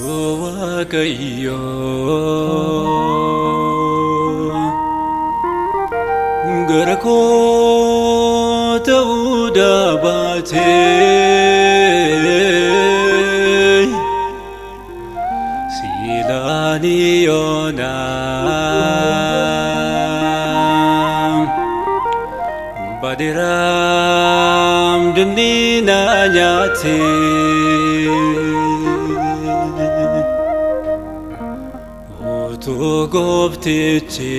Waaqayyo gara koo ta'uu baatee silaani yoonaan badiraam dinniina nyaatee utuu gooftichi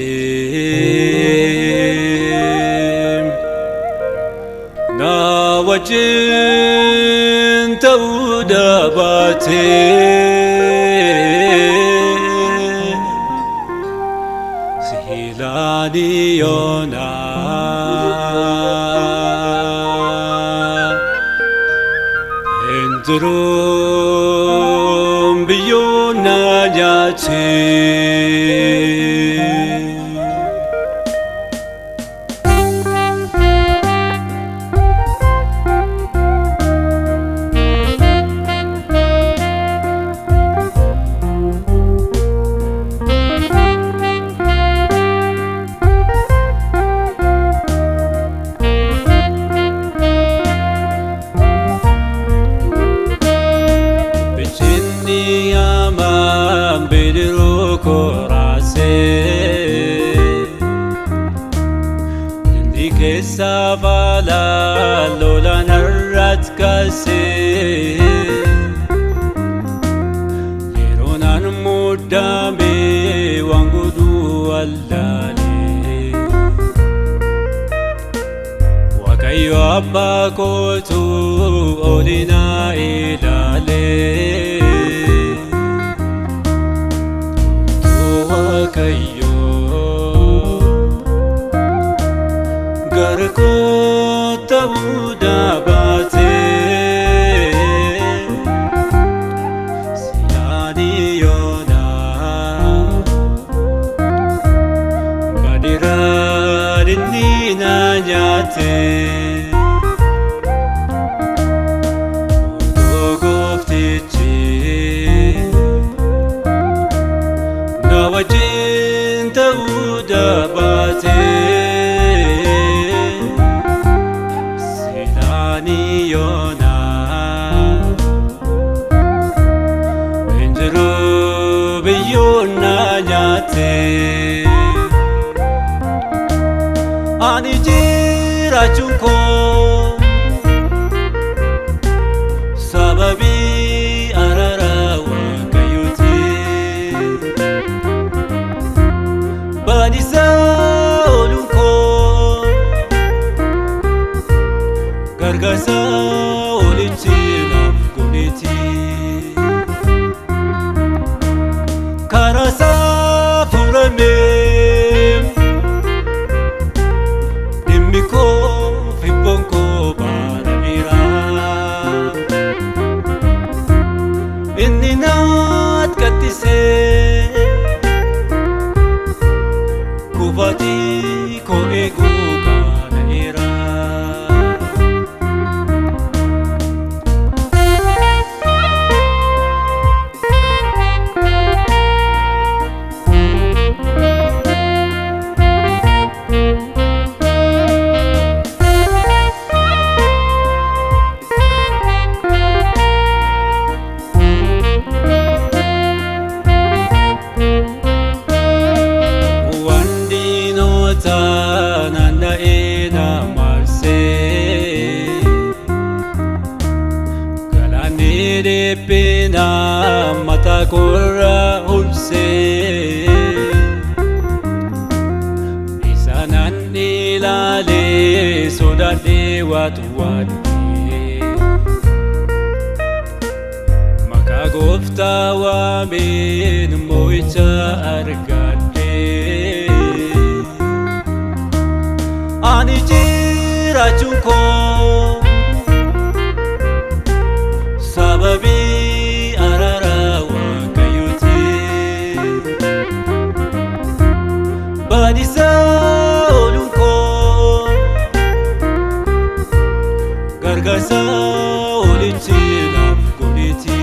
na wajjin ta'uu baatee silaani yoonaan hin jiruun biyyoon na nyaatee. Safala lola narrat kase yeronan mudame wangudu allale Waaqayyo abba kootu olina ilale Waaqayyo gara koo ta'uu baatee silaani yoonaan badiraan inni na nyaatee utuu gooftichi na wajjin ta'uu baatee ani jiraachuun koo sababii araara Waaqayyooti badiisa ooluun koo gargaarsa olichi naaf godheeti karaa isaa furamee kufati ko ego kana era Pena mata korra ulse isanan ilale sodade watu maka gofta wa min moicha argade ani jiraachuun koo sababii araara Waaqayyooti badiisa ooluun koo gargaarsa olichi naaf godheeti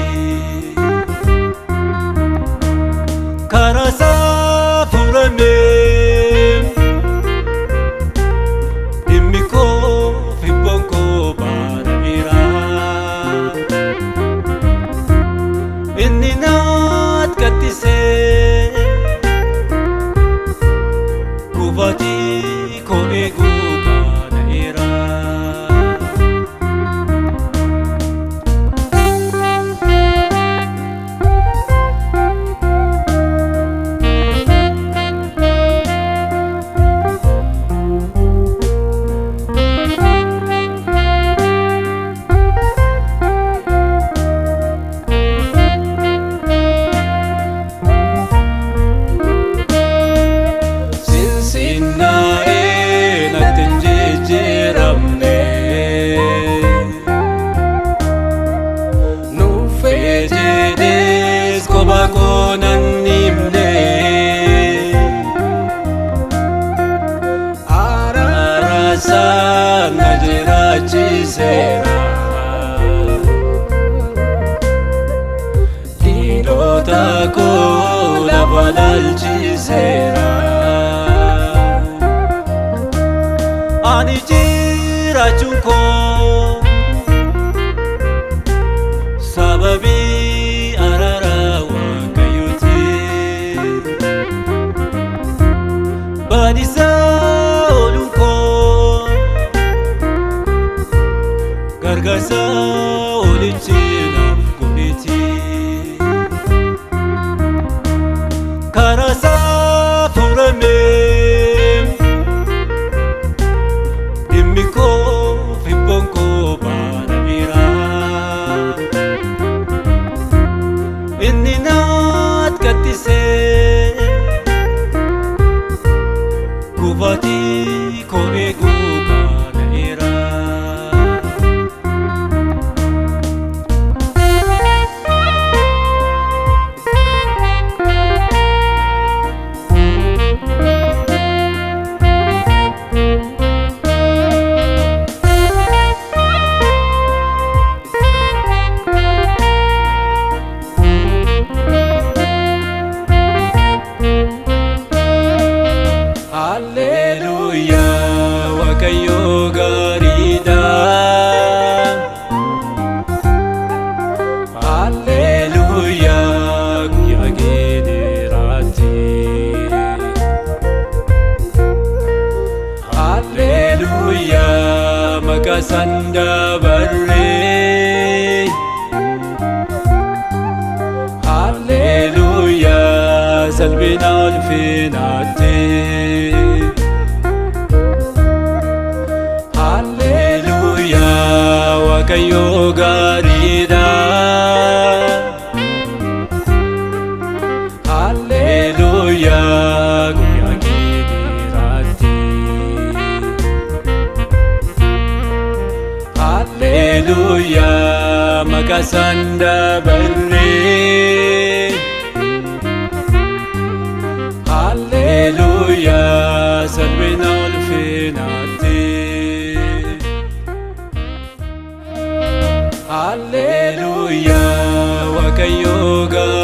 balaalchiseera diinota koo na balaalchiseera ani jiraachuun koo sababii araara Waaqayyooti badiisa ooluun koo gargaarsa olichi naaf godheeti karaa isaa furamee dhimmi koo fibboon koo banameera inni naat kattisee kufaatii koo eeguu kaada'eera. Hallelujah, Waaqayyo gaariidha. Hallelujah, guyyaa geediraatti. Hallelujah, maqaa isaan dabarree. Hallelujah, salphina ulfinaatti. Waaqayyo gaariidha. Hallelujah, guyyaa geediraatti. Hallelujah, maqaa isaan dabarree. Hallelujah, salphina ulfinaatti. Hallelujah, Waaqayyo gaariidha.